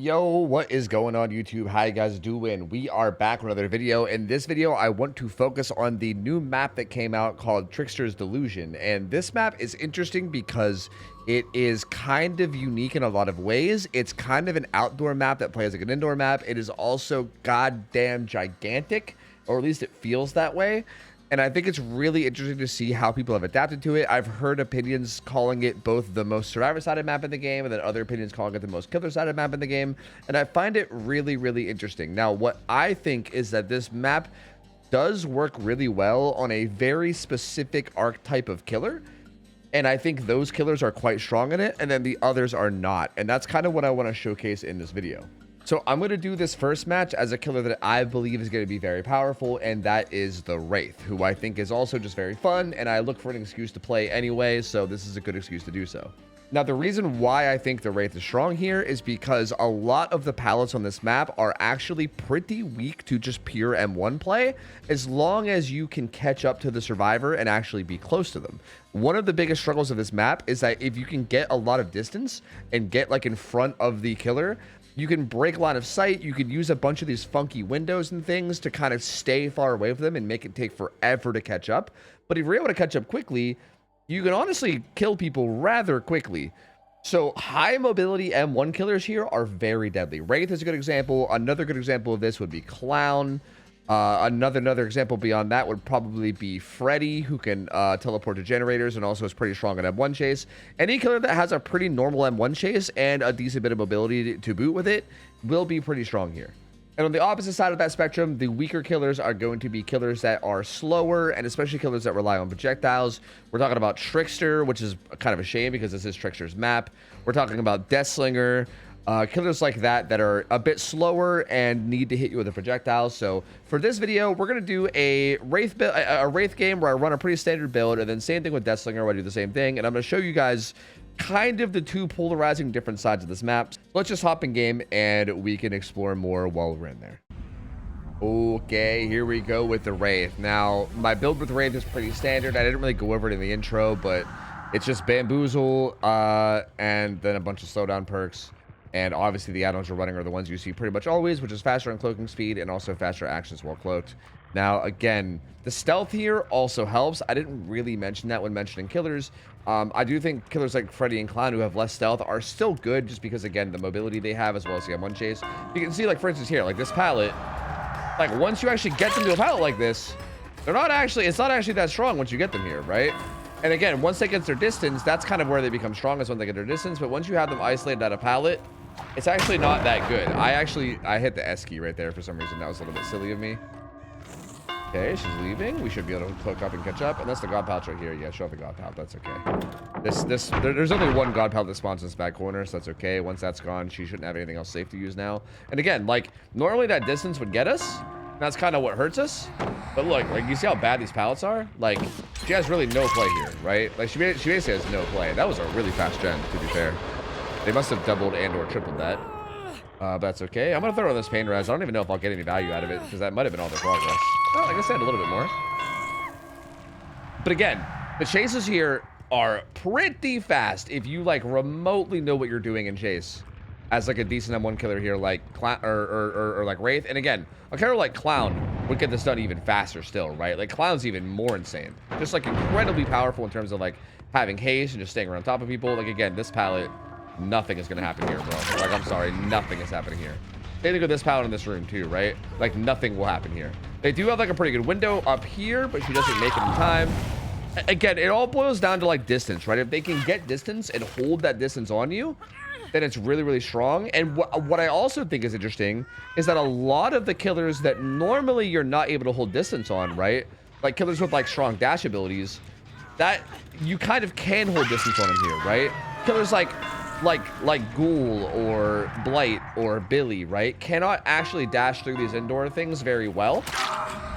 Yo, what is going on YouTube? How you guys doing? We are back with another video. In this video, I want to focus on the new map that came out called Tricksters Delusion. And this map is interesting because it is kind of unique in a lot of ways. It's kind of an outdoor map that plays like an indoor map. It is also goddamn gigantic, or at least it feels that way. And I think it's really interesting to see how people have adapted to it. I've heard opinions calling it both the most survivor-sided map in the game, and then other opinions calling it the most killer-sided map in the game. And I find it really, really interesting. Now, what I think is that this map does work really well on a very specific archetype of killer. And I think those killers are quite strong in it, and then the others are not. And that's kind of what I want to showcase in this video. So I'm going to do this first match as a killer that I believe is going to be very powerful, and that is the Wraith, who I think is also just very fun, and I look for an excuse to play anyway, so this is a good excuse to do so. Now, the reason why I think the Wraith is strong here is because a lot of the pallets on this map are actually pretty weak to just pure M1 play, as long as you can catch up to the survivor and actually be close to them. One of the biggest struggles of this map is that if you can get a lot of distance and get like in front of the killer, you can break line of sight. You could use a bunch of these funky windows and things to kind of stay far away from them and make it take forever to catch up. But if you're able to catch up quickly, you can honestly kill people rather quickly. So high mobility M1 killers here are very deadly. Wraith is a good example. Another good example of this would be Clown. Another example beyond that would probably be Freddy, who can teleport to generators and also is pretty strong at M1 chase. Any killer that has a pretty normal M1 chase and a decent bit of mobility to boot with it will be pretty strong here. And on the opposite side of that spectrum, the weaker killers are going to be killers that are slower, and especially killers that rely on projectiles. We're talking about Trickster, which is kind of a shame because this is Trickster's map. We're talking about Deathslinger. Killers like that are a bit slower and need to hit you with a projectile. So for this video, we're going to do a Wraith game where I run a pretty standard build, and then same thing with Deathslinger where I do the same thing. And I'm going to show you guys kind of the two polarizing different sides of this map. So let's just hop in game and we can explore more while we're in there. Okay, here we go with the Wraith. Now, my build with Wraith is pretty standard. I didn't really go over it in the intro, but it's just Bamboozle and then a bunch of slowdown perks. And obviously the add-ons you're running are the ones you see pretty much always, which is faster uncloaking speed and also faster actions while cloaked. Now, again, the stealth here also helps. I didn't really mention that when mentioning killers. I do think killers like Freddy and Clown who have less stealth are still good just because, again, the mobility they have as well as the M1 chase. You can see, like, for instance here, like this pallet, like once you actually get them to a pallet like this, it's not actually that strong once you get them here, right? And again, once they get their distance, that's kind of where they become strongest when they get their distance. But once you have them isolated at a pallet, it's actually not that good. I hit the S key right there for some reason. That was a little bit silly of me. Okay, she's leaving. We should be able to hook up and catch up. And that's the god pouch right here. Yeah, show off the god pouch. That's okay. There's only one god pouch that spawns in this back corner, so that's okay. Once that's gone, she shouldn't have anything else safe to use now. And again, like normally that distance would get us. That's kind of what hurts us. But look, like you see how bad these pallets are? Like she has really no play here, right? Like she basically has no play. That was a really fast gen, to be fair. They must have doubled and or tripled that. But that's okay. I'm going to throw on this pain res. I don't even know if I'll get any value out of it because that might have been all their progress. Oh, like I said, a little bit more. But again, the chases here are pretty fast if you like remotely know what you're doing in chase. As like a decent M1 killer here like Clown or like Wraith. And again, a killer like Clown would get this done even faster still, right? Like Clown's even more insane. Just like incredibly powerful in terms of like having haste and just staying around top of people. Like again, this pallet, nothing is going to happen here, bro. Like, I'm sorry, nothing is happening here. They think of this pallet in this room too, right? Like nothing will happen here. They do have like a pretty good window up here, but she doesn't make it in time. Again, it all boils down to like distance, right? If they can get distance and hold that distance on you, then it's really, really strong. And what I also think is interesting is that a lot of the killers that normally you're not able to hold distance on, right? Like killers with like strong dash abilities, that you kind of can hold distance on them here, right? Killers like Ghoul or Blight or Billy, right, cannot actually dash through these indoor things very well,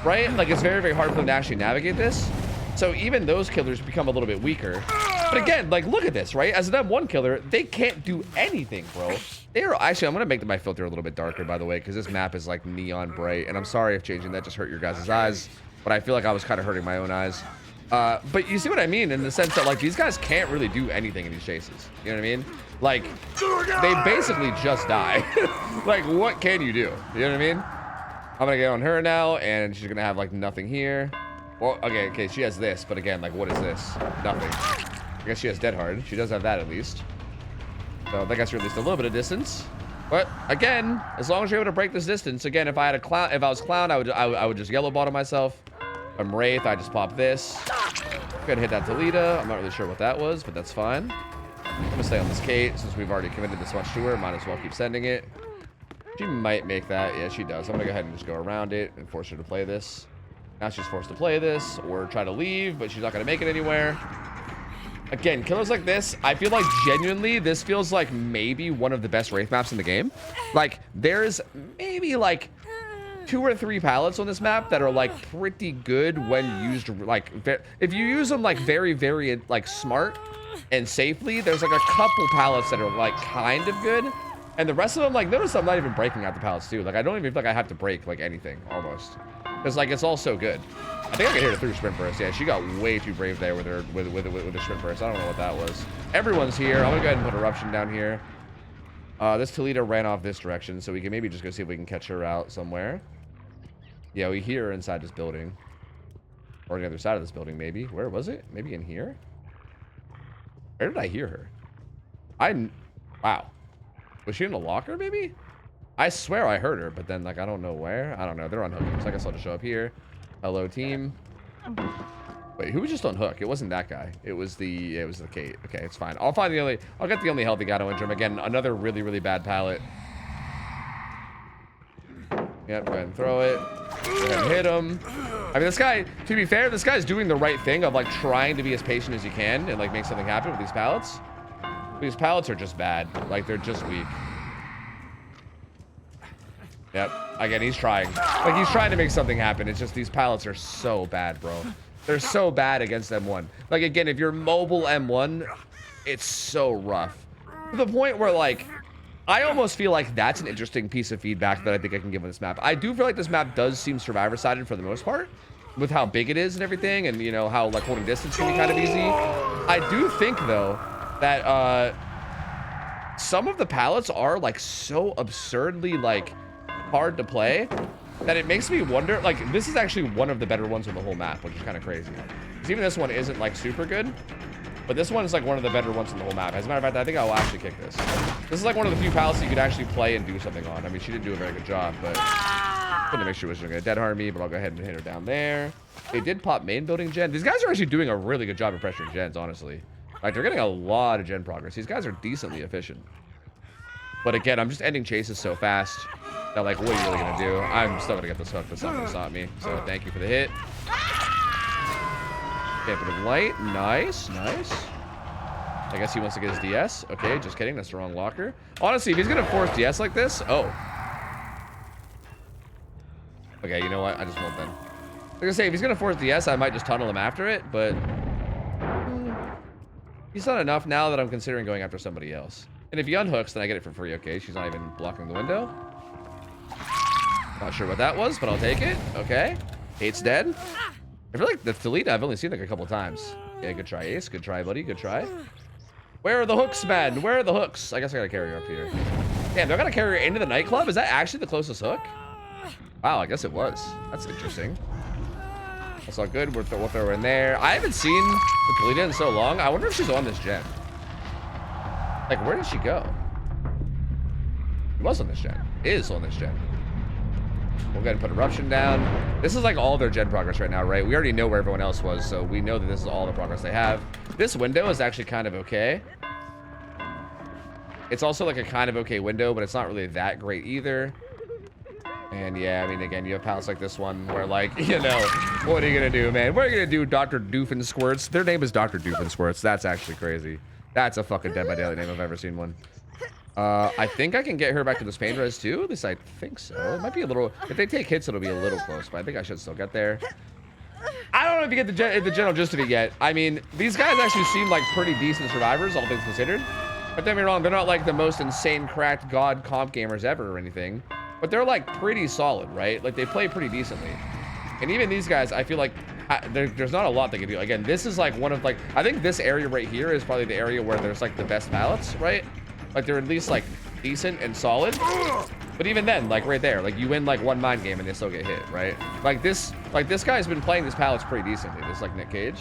right? Like it's very, very hard for them to actually navigate this. So even those killers become a little bit weaker. But again, like look at this, right? As an M1 killer, they can't do anything, bro. They're actually, I'm gonna make my filter a little bit darker, by the way, because this map is like neon bright. And I'm sorry if changing that just hurt your guys' eyes, but I feel like I was kind of hurting my own eyes. But you see what I mean in the sense that like these guys can't really do anything in these chases. You know what I mean? Like they basically just die. Like what can you do? You know what I mean? I'm gonna get on her now, and she's gonna have like nothing here. Well, okay, she has this, but again, like what is this? Nothing. I guess she has Dead Hard. She does have that at least. So that gets her at least a little bit of distance. But again, as long as you're able to break this distance, again, if I was clown, I would just yellow bottom myself. I'm Wraith, I just pop this. Gonna hit that Toledo. I'm not really sure what that was, but that's fine. I'm gonna stay on this Kate since we've already committed this much to her. Might as well keep sending it. She might make that. Yeah, she does. I'm gonna go ahead and just go around it and force her to play this. Now she's forced to play this or try to leave, but she's not gonna make it anywhere. Again, killers like this, I feel like genuinely this feels like maybe one of the best Wraith maps in the game. Like there's maybe like 2 or 3 pallets on this map that are like pretty good when used, like if you use them like very like smart and safely. There's like a couple pallets that are like kind of good, and the rest of them, like notice I'm not even breaking out the pallets too. Like I don't even feel like I have to break like anything almost, because like it's all so good. I think I can hit her through sprint burst. Yeah, she got way too brave there with her with her sprint burst. I don't know what that was. Everyone's here. I'm gonna go ahead and put eruption down here. This Toledo ran off this direction, so we can maybe just go see if we can catch her out somewhere. Yeah, we hear her inside this building. Or on the other side of this building, maybe. Where was it? Maybe in here? Where did I hear her? Wow. Was she in the locker, maybe? I swear I heard her, but then, like, I don't know where. I don't know. They're on hook. So I guess I'll just show up here. Hello, team. Wait, who was just on hook? It wasn't that guy. It was the Kate. Okay, it's fine. I'll get the only healthy guy to injure him. Again, another really bad pallet. Yep, go ahead and throw it. Go ahead and hit him. I mean, this guy, to be fair, this guy's doing the right thing of like trying to be as patient as you can and like make something happen with these pallets. These pallets are just bad. Like they're just weak. Yep. Again, he's trying. Like he's trying to make something happen. It's just these pallets are so bad, bro. They're so bad against M1. Like again, if you're mobile M1, it's so rough. To the point where like, I almost feel like that's an interesting piece of feedback that I think I can give on this map. I do feel like this map does seem survivor-sided for the most part, with how big it is and everything, and you know how like holding distance can be kind of easy. I do think though that some of the pallets are like so absurdly like hard to play that it makes me wonder. Like this is actually one of the better ones on the whole map, which is kind of crazy. Because even this one isn't like super good. But this one is like one of the better ones in the whole map. As a matter of fact, I think I will actually kick this. This is like one of the few pallets you could actually play and do something on. I mean, she didn't do a very good job, but I'm gonna make sure she's gonna dead harm me, but I'll go ahead and hit her down there. They did pop main building gen. These guys are actually doing a really good job of pressuring gens, honestly. Like they're getting a lot of gen progress. These guys are decently efficient. But again, I'm just ending chases so fast that like, what are you really gonna do? I'm still gonna get this hook. That's not gonna stop me. So thank you for the hit. Dampen of light. Nice. I guess he wants to get his DS. Okay, just kidding. That's the wrong locker. Honestly, if he's going to force DS like this... Oh. Okay, you know what? I just won't then. I was going to say, if he's going to force DS, I might just tunnel him after it, but... he's not enough now that I'm considering going after somebody else. And if he unhooks, then I get it for free. Okay, she's not even blocking the window. Not sure what that was, but I'll take it. Okay. Kate's dead. I feel like the Toledo I've only seen like a couple times. Yeah, good try, Ace. Good try, buddy. Good try. Where are the hooks, man? Where are the hooks? I guess I gotta carry her up here. Damn, do I gotta carry her into the nightclub? Is that actually the closest hook? Wow, I guess it was. That's interesting. That's all good. We'll throw her in there. I haven't seen the Toledo in so long. I wonder if she's on this gen. Like, where did she go? She was on this gen. Is on this gen. We'll go ahead and put eruption down. This is like all their gen progress right now, right? We already know where everyone else was, so we know that this is all the progress they have. This window is actually kind of okay. It's also like a kind of okay window, but it's not really that great either. And yeah, I mean, again, you have pallets like this one where, like, you know, what are you gonna do, man? What are you gonna do, Dr. Doofensquirts? Their name is Dr. Doofensquirts. That's actually crazy. That's a fucking Dead by Daylight name if I've ever seen one. I think I can get her back to this pain res too. At least I think so. It might be a little... If they take hits, it'll be a little close, but I think I should still get there. I don't know if you get the general gist of it yet. I mean, these guys actually seem like pretty decent survivors, all things considered. But don't get me wrong, they're not like the most insane cracked god comp gamers ever or anything. But they're like pretty solid, right? Like they play pretty decently. And even these guys, I feel like there's not a lot they can do. Again, this is like one of like, I think this area right here is probably the area where there's like the best pallets, right? Like they're at least like decent and solid. But even then, like right there, like you win like one mind game and they still get hit, right? Like this guy's been playing these pallets pretty decently. This like Nick Cage.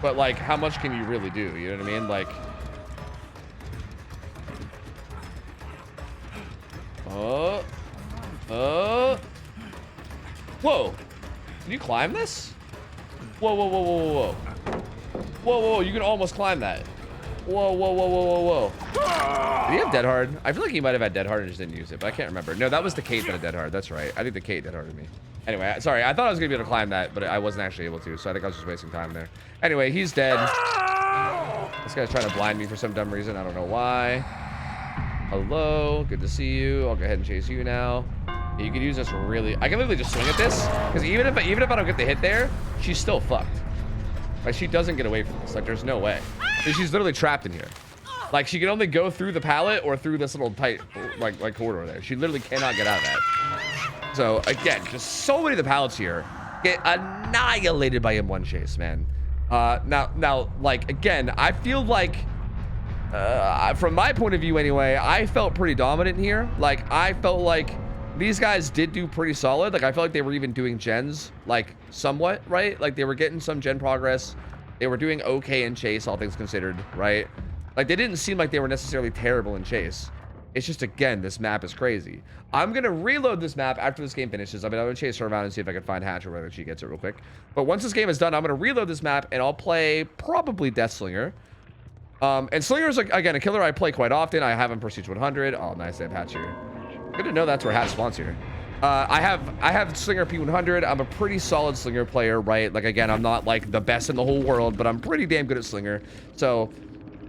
But like, how much can you really do? You know what I mean? Like, whoa! Can you climb this? Whoa! Whoa! You can almost climb that. Whoa! Did he have Dead Hard? I feel like he might have had Dead Hard and just didn't use it, but I can't remember. No, that was the Kate that had Dead Hard. That's right. I think the Kate Dead Harded me. Anyway, sorry. I thought I was gonna be able to climb that, but I wasn't actually able to. So I think I was just wasting time there. Anyway, he's dead. This guy's trying to blind me for some dumb reason. I don't know why. Hello, good to see you. I'll go ahead and chase you now. You can use this really. I can literally just swing at this because even if I don't get the hit there, she's still fucked. Like she doesn't get away from this. Like there's no way. She's literally trapped in here. Like she can only go through the pallet or through this little tight like corridor there. She literally cannot get out of that. So again, just so many of the pallets here get annihilated by M1 chase, man. Now, like again, I feel like from my point of view anyway, I felt pretty dominant here. Like I felt like these guys did do pretty solid. Like I felt like they were even doing gens like somewhat, right? Like they were getting some gen progress. They were doing okay in chase, all things considered, right? Like they didn't seem like they were necessarily terrible in chase. It's just, again, this map is crazy. I'm gonna reload this map after this game finishes. I'm gonna chase her around and see if I can find Hatch or whether she gets it real quick. But once this game is done, I'm gonna reload this map and I'll play probably Deathslinger. And Slinger's, like, again, a killer I play quite often. I have him Prestige 100. Oh, nice, I have Hatch here. Good to know that's where Hatch spawns here. I have Slinger P100. I'm a pretty solid Slinger player, right? Like, again, I'm not, like, the best in the whole world, but I'm pretty damn good at Slinger. So,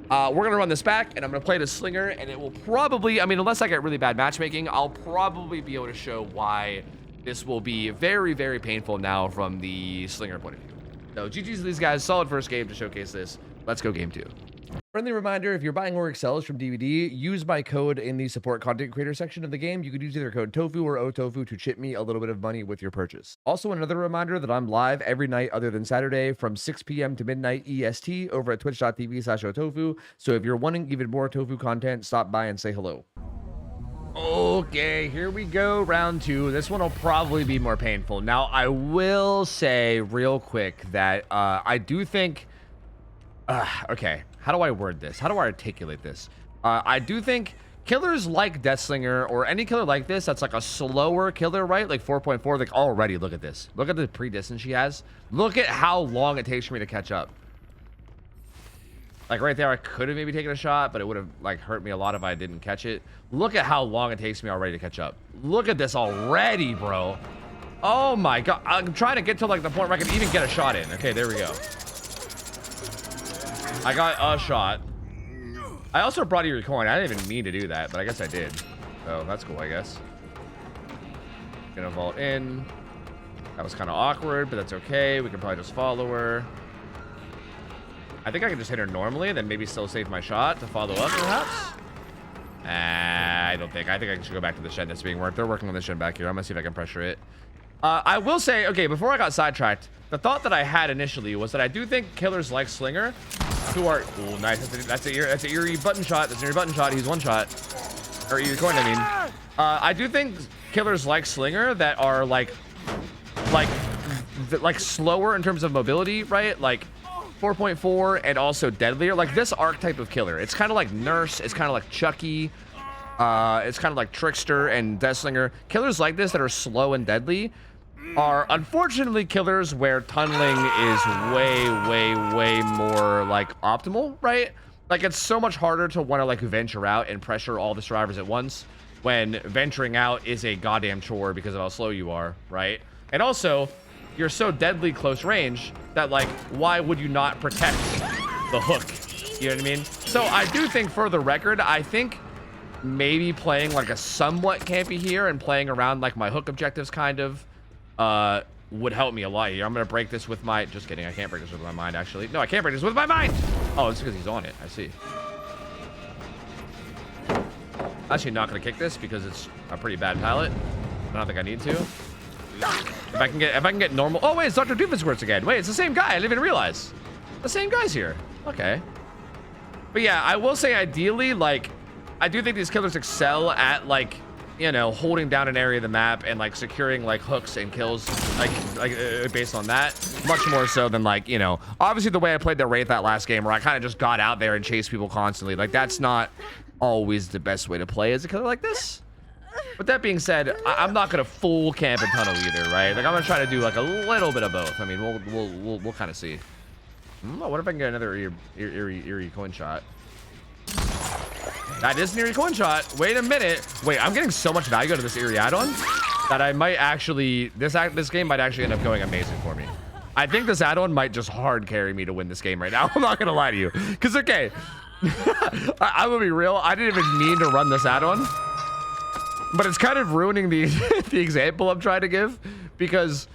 we're going to run this back, and I'm going to play the Slinger, and it will probably, I mean, unless I get really bad matchmaking, I'll probably be able to show why this will be very, very painful now from the Slinger point of view. So, GG's to these guys. Solid first game to showcase this. Let's go game 2. Friendly reminder, if you're buying or excels from DVD, use my code in the support content creator section of the game. You could use either code TOFU or OhTofu to chip me a little bit of money with your purchase. Also, another reminder that I'm live every night other than Saturday from 6 p.m. to midnight EST over at twitch.tv/OhTofu. So if you're wanting even more Tofu content, stop by and say hello. Okay, here we go, round 2. This one will probably be more painful. Now, I will say real quick that I do think... okay, how do I word this? How do I articulate this? I do think killers like Deathslinger or any killer like this that's like a slower killer, right? Like 4.4, like already, look at this. Look at the pre-distance she has. Look at how long it takes for me to catch up. Like right there, I could have maybe taken a shot, but it would have like hurt me a lot if I didn't catch it. Look at how long it takes me already to catch up. Look at this already, bro. Oh my God. I'm trying to get to like the point where I can even get a shot in. Okay, there we go. I got a shot. I also brought you your coin. I didn't even mean to do that, but I guess I did. So that's cool, I guess. Gonna vault in. That was kind of awkward, but that's okay. We can probably just follow her. I think I can just hit her normally, then maybe still save my shot to follow up, perhaps. I don't think. I think I should go back to the shed that's being worked. They're working on the shed back here. I'm gonna see if I can pressure it. I will say, okay, before I got sidetracked, the thought that I had initially was that I do think killers like Slinger, who are, oh, nice, that's a eerie button shot. That's an eerie button shot. He's one shot, or eerie coin, I mean. I do think killers like Slinger that are like slower in terms of mobility, right? Like 4.4 and also deadlier. Like this archetype of killer. It's kind of like Nurse. It's kind of like Chucky. It's kind of like Trickster and Deathslinger. Killers like this that are slow and deadly are unfortunately killers where tunneling is way more like optimal, right? Like it's so much harder to want to like venture out and pressure all the survivors at once when venturing out is a goddamn chore because of how slow you are, right? And also, you're so deadly close range that like, why would you not protect the hook? You know what I mean? So I do think, for the record, I think maybe playing like a somewhat campy here and playing around like my hook objectives kind of would help me a lot here. I'm gonna break this with my, just kidding, I can't break this with my mind actually. No, I can't break this with my mind. Oh, it's because he's on it. I see. Actually not gonna kick this because it's a pretty bad pallet. I don't think I need to. If I can get normal. Oh wait, it's Dr. Doofenshmirtz again. Wait, it's the same guy. I didn't even realize. The same guy's here. Okay. But yeah, I will say ideally, like, I do think these killers excel at, like, you know, holding down an area of the map and like securing like hooks and kills, like based on that, much more so than like, you know, obviously the way I played the Wraith that last game where I kind of just got out there and chased people constantly. Like, that's not always the best way to play as a killer like this. But that being said, I'm not gonna full camp and tunnel either, right? Like, I'm gonna try to do like a little bit of both. I mean, we'll kind of see. What if I can get another eerie coin shot? That is an eerie coin shot. Wait a minute. Wait, I'm getting so much value out of this eerie add-on that I might actually, this game might actually end up going amazing for me. I think this add-on might just hard carry me to win this game right now. I'm not gonna lie to you, because okay, I will be real. I didn't even mean to run this add-on, but it's kind of ruining the the example I'm trying to give, because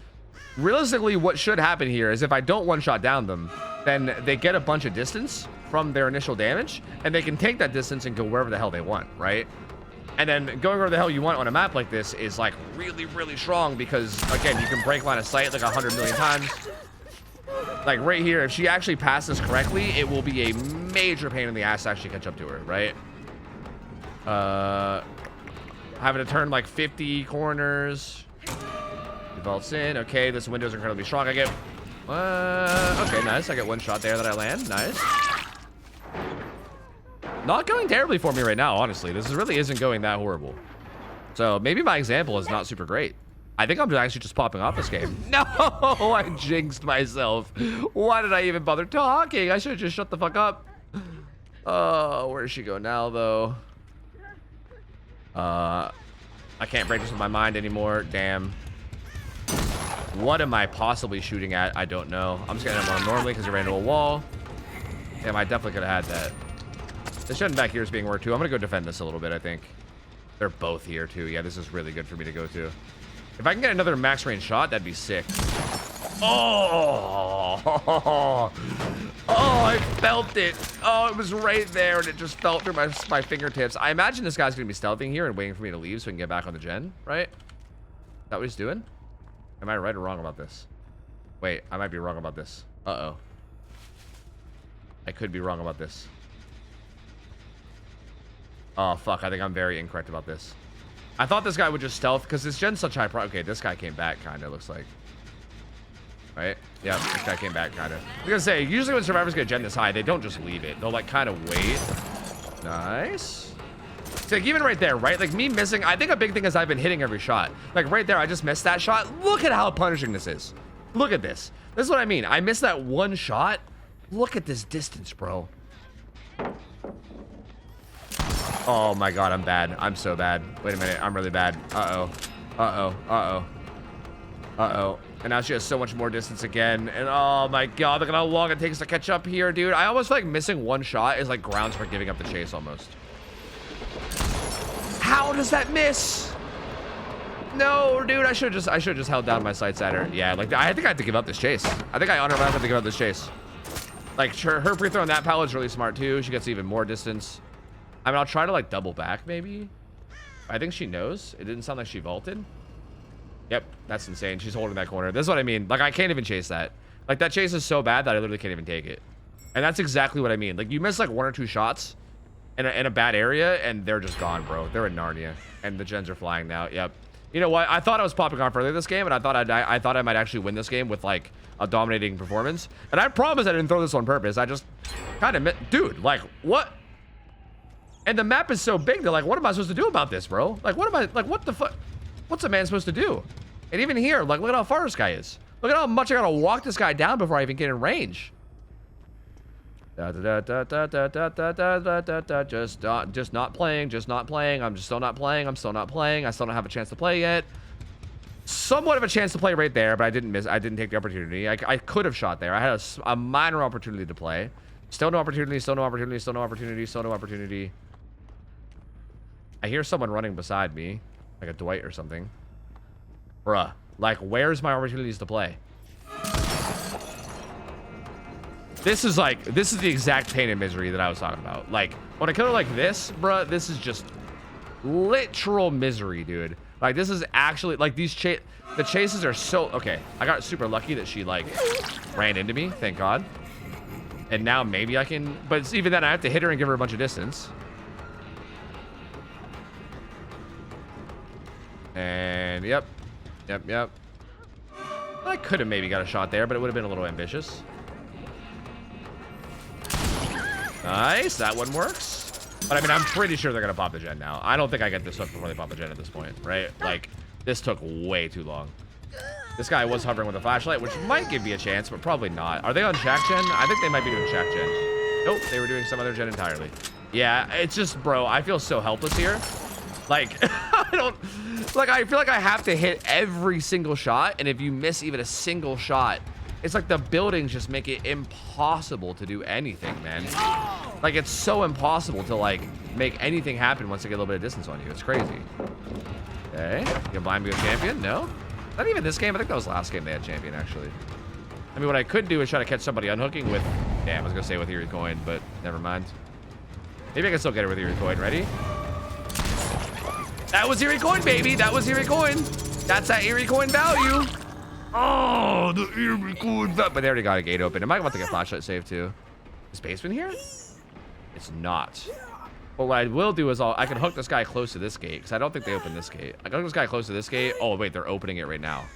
realistically, what should happen here is if I don't one-shot down them, then they get a bunch of distance from their initial damage, and they can take that distance and go wherever the hell they want, right? And then going wherever the hell you want on a map like this is like really strong, because again, you can break line of sight like 100 million times. Like right here, if she actually passes correctly, it will be a major pain in the ass to actually catch up to her, right? Having to turn like 50 corners. Vaults in. Okay, this window's incredibly strong. I get okay, nice. I get one shot there that I land. Nice. Not going terribly for me right now, honestly. This really isn't going that horrible. So maybe my example is not super great. I think I'm actually just popping off this game. No, I jinxed myself. Why did I even bother talking? I should have just shut the fuck up. Oh, where does she go now, though? I can't break this with my mind anymore. Damn. What am I possibly shooting at? I don't know. I'm just gonna hit him normally because he ran into a wall. Damn, I definitely could have had that. This shutting back here is being worked too. I'm gonna go defend this a little bit, I think. They're both here too. Yeah, this is really good for me to go to. If I can get another max range shot, that'd be sick. Oh, I felt it. Oh, it was right there, and it just felt through my fingertips. I imagine this guy's gonna be stealthing here and waiting for me to leave so we can get back on the gen, right? Is that what he's doing? Am I right or wrong about this? Wait, I might be wrong about this. Uh-oh. I could be wrong about this. Oh, fuck. I think I'm very incorrect about this. I thought this guy would just stealth because this gen's such high okay, this guy came back, kind of, looks like. Right? Yeah, this guy came back, kind of. I was gonna say, usually when survivors get a gen this high, they don't just leave it. They'll, like, kind of wait. Nice. So, like, even right there, right? Like, me missing, I think a big thing is I've been hitting every shot. Like, right there, I just missed that shot. Look at how punishing this is. Look at this. This is what I mean. I missed that one shot. Look at this distance, bro. Oh my god, I'm bad. I'm so bad. Wait a minute, I'm really bad. Uh-oh. Uh-oh. Uh-oh. Uh-oh. And now she has so much more distance again. And oh my god, look at how long it takes to catch up here, dude. I almost feel like missing one shot is like grounds for giving up the chase almost. How does that miss? No, dude, I should have just held down my sights at her. Yeah, like I think I have to give up this chase. I think I automatically have to give up this chase. Like her free throw on that pallet is really smart too. She gets even more distance. I mean, I'll try to like double back maybe. I think she knows. It didn't sound like she vaulted. Yep, that's insane. She's holding that corner. This is what I mean. Like, I can't even chase that. Like, that chase is so bad that I literally can't even take it. And that's exactly what I mean. Like, you miss like 1 or 2 shots in a bad area, and they're just gone, bro. They're in Narnia, and the gens are flying now. Yep. You know what? I thought I was popping off earlier this game, and I thought I might actually win this game with like a dominating performance. And I promise I didn't throw this on purpose. I just kind of dude, like what? And the map is so big that like, what am I supposed to do about this, bro? Like, what am I like? What the fuck? What's a man supposed to do? And even here, like, look at how far this guy is. Look at how much I gotta walk this guy down before I even get in range. Just not playing. I'm still not playing. I still don't have a chance to play yet. Somewhat of a chance to play right there, but I didn't take the opportunity. I could have shot there. I had a minor opportunity to play. Still no opportunity. I hear someone running beside me, like a Dwight or something. Bruh, like, where's my opportunities to play? This is the exact pain and misery that I was talking about. Like, when a killer like this, bruh, this is just literal misery, dude. Like, this is actually, like, the chases are so... Okay, I got super lucky that she, like, ran into me. Thank God. And now maybe I can... But it's even then, I have to hit her and give her a bunch of distance. And, yep. I could have maybe got a shot there, but it would have been a little ambitious. Nice, that one works. But I mean, I'm pretty sure they're gonna pop the gen now. I don't think I get this hook before they pop the gen at this point, right? Like, this took way too long. This guy was hovering with a flashlight, which might give me a chance, but probably not. Are they on shack gen? I think they might be doing shack gen. Nope, they were doing some other gen entirely. Yeah, it's just, bro, I feel so helpless here. Like, I feel like I have to hit every single shot, and if you miss even a single shot, it's like the buildings just make it impossible to do anything, man. Like, it's so impossible to, like, make anything happen once they get a little bit of distance on you. It's crazy. Okay. You can blind me with champion? No? Not even this game. I think that was last game they had champion, actually. I mean, what I could do is try to catch somebody unhooking with... Damn, I was going to say with Eerie Coin, but never mind. Maybe I can still get it with Eerie Coin. Ready? That was Eerie Coin, baby. That was Eerie Coin. That's that Eerie Coin value. Oh, the Eerie Coin value. But they already got a gate open. I might want to get flashlight save, too. Is basement here? It's not. But what I will do is I can hook this guy close to this gate, because I don't think they opened this gate. I can hook this guy close to this gate. Oh, wait, they're opening it right now.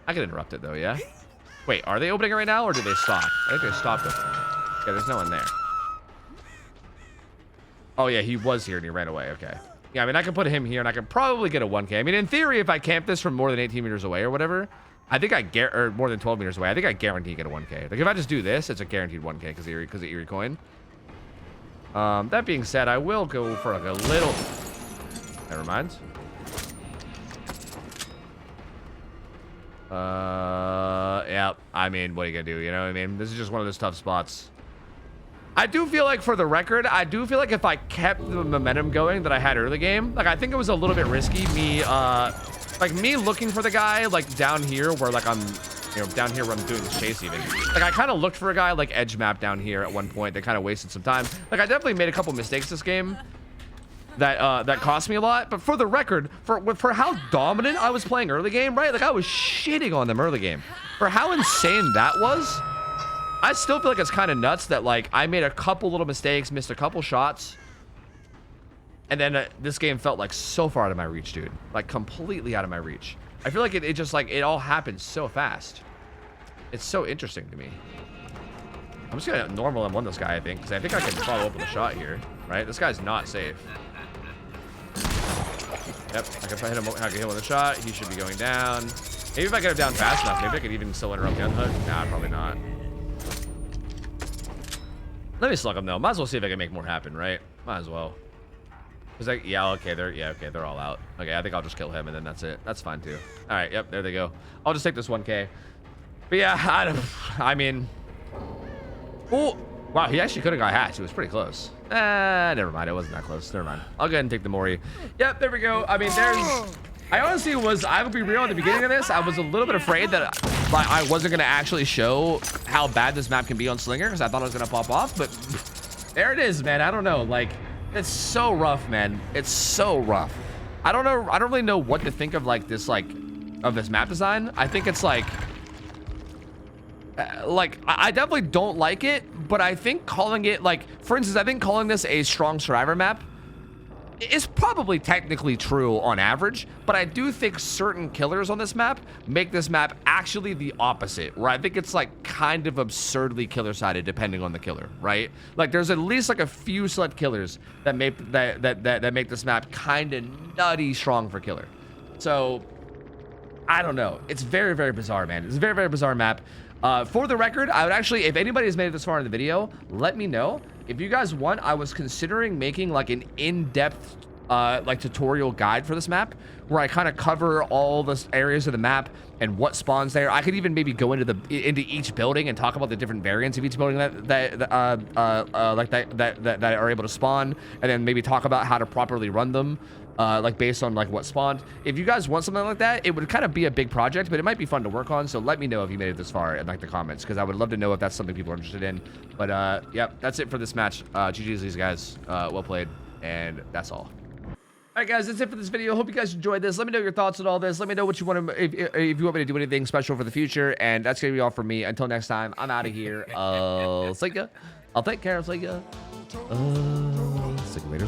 I can interrupt it, though, yeah? Wait, are they opening it right now, or did they stop? I think they stopped it. Okay, there's no one there. Oh, yeah, he was here, and he ran away. Okay. Yeah, I mean, I can put him here, and I can probably get a 1K. I mean, in theory, if I camp this from more than 18 meters away or whatever, I think or more than 12 meters away, I think I guarantee get a 1K. Like, if I just do this, it's a guaranteed 1K because of Eerie Coin. That being said, I will go for like a little... Never mind. Yeah, I mean, what are you gonna do? You know what I mean? This is just one of those tough spots. I do feel like, for the record, I do feel like if I kept the momentum going that I had early game, like, I think it was a little bit risky, me looking for the guy, like, down here where, like, I'm, you know, down here where I'm doing this chase even. Like, I kind of looked for a guy, like, edge map down here at one point. They kind of wasted some time. Like, I definitely made a couple mistakes this game that cost me a lot. But for the record, for how dominant I was playing early game, right? Like, I was shitting on them early game. For how insane that was, I still feel like it's kind of nuts that, like, I made a couple little mistakes, missed a couple shots. And then this game felt like so far out of my reach, dude. Like, completely out of my reach. I feel like it just, like, it all happened so fast. It's so interesting to me. I'm just gonna normal M1 this guy, I think, because I think I can follow up with a shot here, right? This guy's not safe. Yep, I can hit him with a shot. He should be going down. Maybe if I get him down fast enough, maybe I could even still interrupt the unhook. Nah, probably not. Let me slug him, though. Might as well see if I can make more happen, right? Might as well. It's like, yeah, okay, they're all out. Okay, I think I'll just kill him, and then that's it. That's fine, too. All right, yep, there they go. I'll just take this 1K. But yeah, I mean... Oh, wow, he actually could have got hatched. He was pretty close. Never mind, it wasn't that close. Never mind. I'll go ahead and take the Mori. Yep, there we go. I mean, I honestly was... I will be real, at the beginning of this, I was a little bit afraid that I wasn't going to actually show how bad this map can be on Slinger, because I thought it was going to pop off, but there it is, man. I don't know, like... It's so rough, man. It's so rough. I don't know. I don't really know what to think of, like, this, like, of this map design. I think it's like I definitely don't like it, but I think calling it, like, for instance, I think calling this a strong survivor map is probably technically true on average, but I do think certain killers on this map make this map actually the opposite, where I think it's, like, kind of absurdly killer-sided depending on the killer, right? Like, there's at least, like, a few select killers that make that make this map kind of nutty strong for killer. So I don't know. It's very, very bizarre, man. It's a very, very bizarre map. For the record, I would actually, if anybody has made it this far in the video, let me know. If you guys want, I was considering making, like, an in-depth, like, tutorial guide for this map, where I kind of cover all the areas of the map and what spawns there. I could even maybe go into each building and talk about the different variants of each building that are able to spawn, and then maybe talk about how to properly run them. Like, based on, like, what spawned. If you guys want something like that, it would kind of be a big project, but it might be fun to work on, so let me know if you made it this far in, like, the comments, because I would love to know if that's something people are interested in. But, yep, that's it for this match. GG's, these guys. Well played, and that's all. All right, guys, that's it for this video. Hope you guys enjoyed this. Let me know your thoughts on all this. Let me know what you want to, if you want me to do anything special for the future. And that's going to be all from me. Until next time, I'm out of here. I'll see ya. I'll take care of ya. See you later.